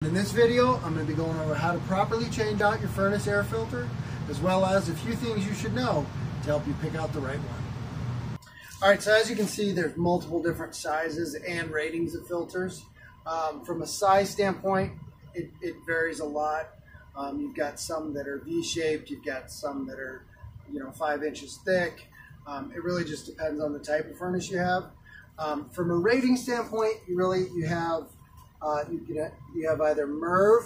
In this video, I'm going to be going over how to properly change out your furnace air filter, as well as a few things you should know to help you pick out the right one. Alright, so as you can see, there's multiple different sizes and ratings of filters. From a size standpoint, it varies a lot. You've got some that are V-shaped, you've got some that are 5 inches thick. It really just depends on the type of furnace you have. From a rating standpoint, you have either MERV,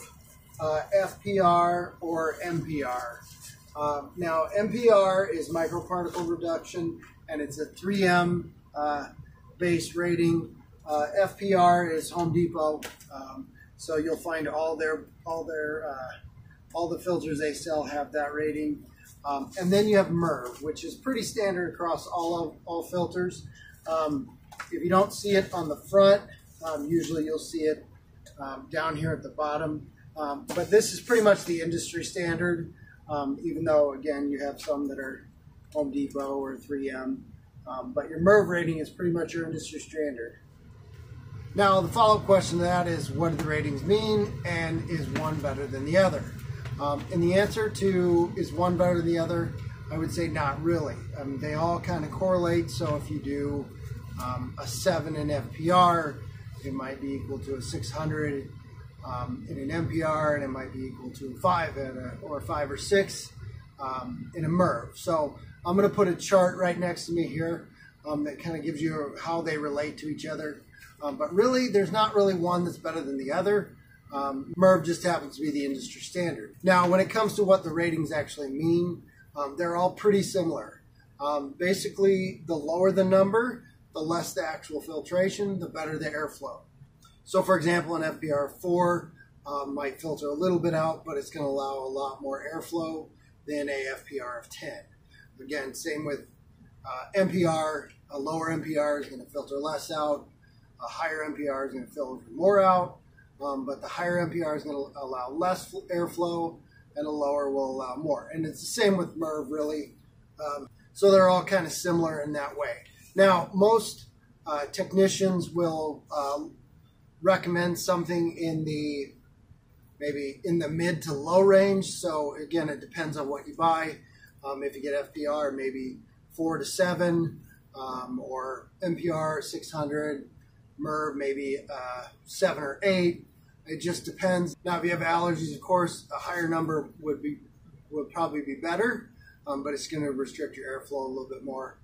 FPR, or MPR. Now, MPR is microparticle reduction, and it's a 3M based rating. FPR is Home Depot, so you'll find all the filters they sell have that rating. And then you have MERV, which is pretty standard across all filters. If you don't see it on the front, usually you'll see it down here at the bottom. But this is pretty much the industry standard, even though, again, you have some that are Home Depot or 3M. But your MERV rating is pretty much your industry standard. Now, the follow-up question to that is, what do the ratings mean, and is one better than the other? And the answer to, is one better than the other, I would say not really. They all kind of correlate, so if you do a 7 in FPR, it might be equal to a 600 in an MPR, and it might be equal to a 5 or 5 or 6 in a MERV. So I'm going to put a chart right next to me here that kind of gives you how they relate to each other. But really, there's not really one that's better than the other. MERV just happens to be the industry standard. Now, when it comes to what the ratings actually mean, they're all pretty similar. Basically, the lower the number, the less the actual filtration, the better the airflow. So, for example, an FPR 4 might filter a little bit out, but it's going to allow a lot more airflow than a FPR of 10. Again, same with MPR. A lower MPR is going to filter less out. A higher MPR is going to filter more out. But the higher MPR is going to allow less airflow, and a lower will allow more. And it's the same with MERV, really. So they're all kind of similar in that way. Now, most technicians will recommend something in maybe in the mid to low range. So again, it depends on what you buy. If you get FPR, maybe 4 to 7, or MPR 600, MERV maybe 7 or 8. It just depends. Now, if you have allergies, of course, a higher number would probably be better, but it's going to restrict your airflow a little bit more.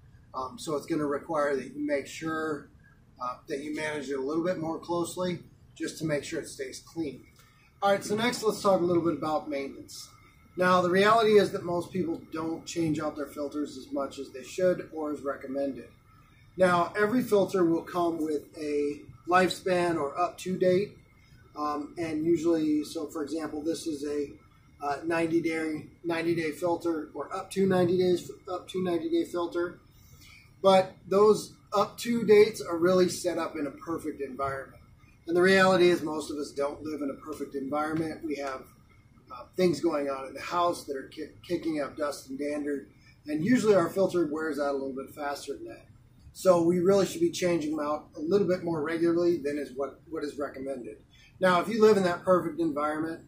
So it's going to require that you make sure that you manage it a little bit more closely, just to make sure it stays clean. All right, so next let's talk a little bit about maintenance. Now, the reality is that most people don't change out their filters as much as they should or as recommended. Now, every filter will come with a lifespan or up-to date, and usually, so for example, this is a 90-day filter, or up to 90-day filter. But those up-to dates are really set up in a perfect environment. And the reality is most of us don't live in a perfect environment. We have things going on in the house that are kicking up dust and dander, and usually our filter wears out a little bit faster than that. So we really should be changing them out a little bit more regularly than is what is recommended. Now, if you live in that perfect environment,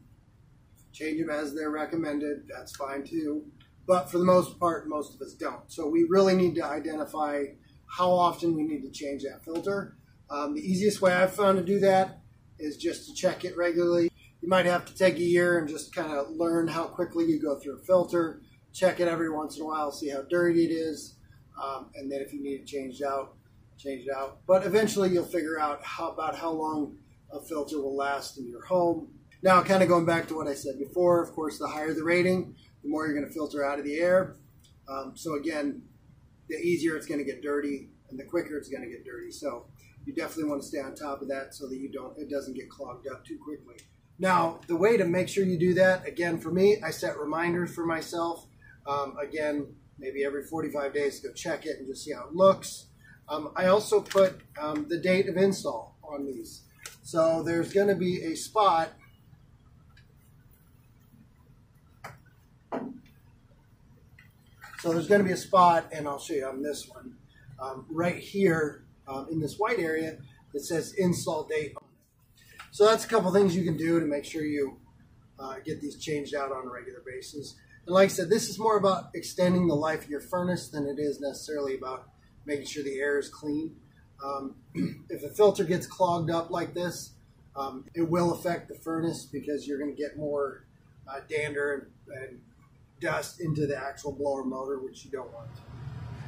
change them as they're recommended. That's fine too. But for the most part, most of us don't. So we really need to identify how often we need to change that filter. The easiest way I've found to do that is just to check it regularly. You might have to take a year and just kind of learn how quickly you go through a filter, check it every once in a while, see how dirty it is, and then if you need to change it out, change it out. But eventually you'll figure out about how long a filter will last in your home. Now, kind of going back to what I said before, of course, the higher the rating, the more you're going to filter out of the air. So again, the easier it's going to get dirty, and the quicker it's going to get dirty. So you definitely want to stay on top of that so that it doesn't get clogged up too quickly. Now, the way to make sure you do that, again, for me, I set reminders for myself. Again, maybe every 45 days to go check it and just see how it looks. I also put the date of install on these. So there's going to be a spot and I'll show you on this one, right here in this white area that says install date on it. So that's a couple things you can do to make sure you get these changed out on a regular basis. And like I said, this is more about extending the life of your furnace than it is necessarily about making sure the air is clean. If a filter gets clogged up like this, it will affect the furnace because you're going to get more dander and dust into the actual blower motor, which you don't want.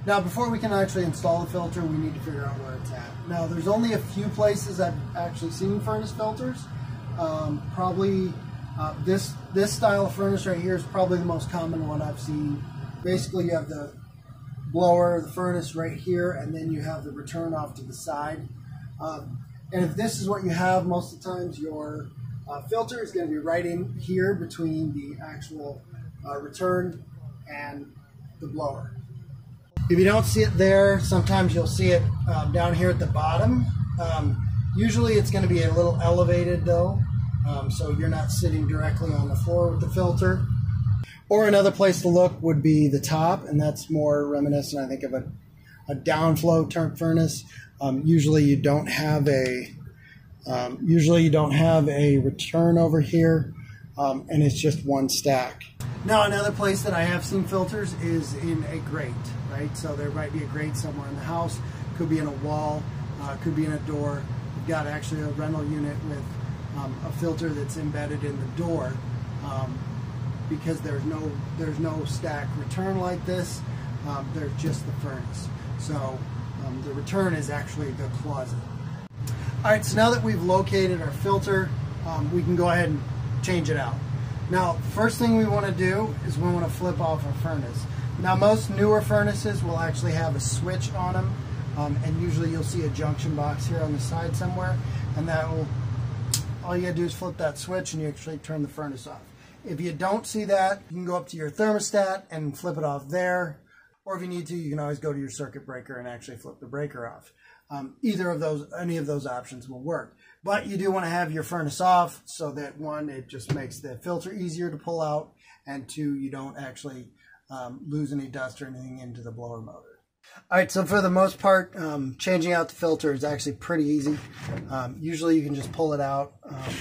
Now, before we can actually install the filter, we need to figure out where it's at. Now, there's only a few places I've actually seen furnace filters. Probably this style of furnace right here is probably the most common one I've seen. Basically, you have the blower, the furnace right here, and then you have the return off to the side. And if this is what you have, most of the times your filter is going to be right in here between the actual return and the blower. If you don't see it there, sometimes you'll see it down here at the bottom. Usually it's going to be a little elevated though, so you're not sitting directly on the floor with the filter. Or another place to look would be the top, and that's more reminiscent, I think, of a downflow turn furnace. Usually you don't have a return over here, and it's just one stack. Now, another place that I have seen filters is in a grate, right? So there might be a grate somewhere in the house, could be in a wall, could be in a door. We've got actually a rental unit with a filter that's embedded in the door, because there's no stack return like this. There's just the furnace. So the return is actually the closet. All right, so now that we've located our filter, we can go ahead and change it out. Now, first thing we want to do is we want to flip off our furnace. Now, most newer furnaces will actually have a switch on them, and usually you'll see a junction box here on the side somewhere, and that will, all you gotta do is flip that switch and you actually turn the furnace off. If you don't see that, you can go up to your thermostat and flip it off there, or if you need to, you can always go to your circuit breaker and actually flip the breaker off. Any of those options will work. But you do want to have your furnace off so that, one, it just makes the filter easier to pull out, and two, you don't actually lose any dust or anything into the blower motor. All right, so for the most part, changing out the filter is actually pretty easy. Usually you can just pull it out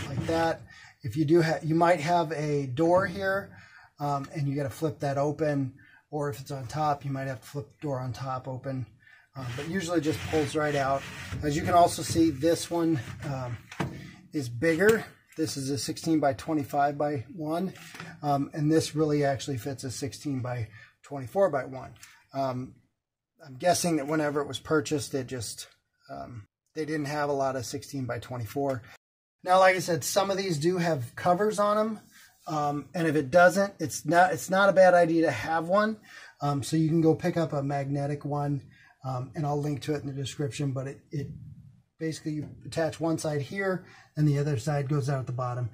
like that. If you do, you might have a door here, and you got to flip that open, or if it's on top, you might have to flip the door on top open. But usually it just pulls right out. As you can also see, this one is bigger. This is a 16 by 25 by 1, and this really actually fits a 16 by 24 by 1. I'm guessing that whenever it was purchased, it just they didn't have a lot of 16 by 24. Now, like I said, some of these do have covers on them, and if it doesn't, it's not a bad idea to have one. So you can go pick up a magnetic one. And I'll link to it in the description, but it basically, you attach one side here and the other side goes out at the bottom.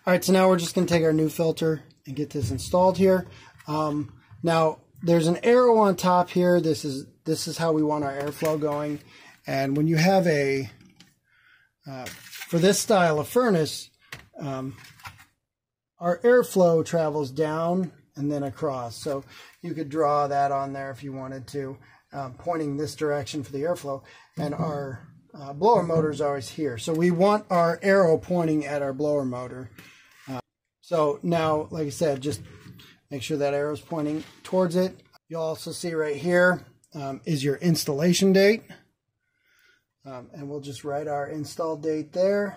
All right, so now we're just going to take our new filter and get this installed here. Now there's an arrow on top here. This is how we want our airflow going. And when you have for this style of furnace, our airflow travels down and then across. So you could draw that on there if you wanted to. Pointing this direction for the airflow, and our blower motor is always here. So we want our arrow pointing at our blower motor. So now, like I said, just make sure that arrow is pointing towards it. You'll also see right here is your installation date. And we'll just write our install date there.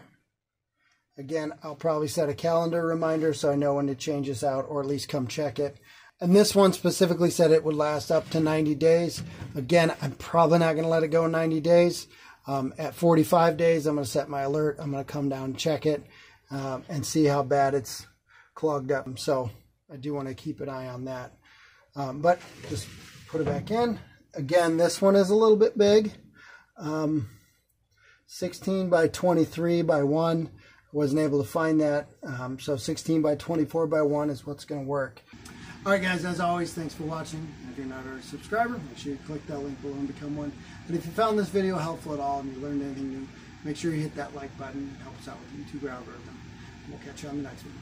Again, I'll probably set a calendar reminder so I know when to change this out, or at least come check it. And this one specifically said it would last up to 90 days. Again, I'm probably not going to let it go 90 days. At 45 days, I'm going to set my alert. I'm going to come down and check it and see how bad it's clogged up. So I do want to keep an eye on that. But just put it back in. Again, this one is a little bit big. 16 by 23 by 1. I wasn't able to find that. So 16 by 24 by 1 is what's going to work. Alright guys, as always, thanks for watching. If you're not already a subscriber, make sure you click that link below and become one. And if you found this video helpful at all and you learned anything new, make sure you hit that like button. It helps out with the YouTube algorithm. We'll catch you on the next one.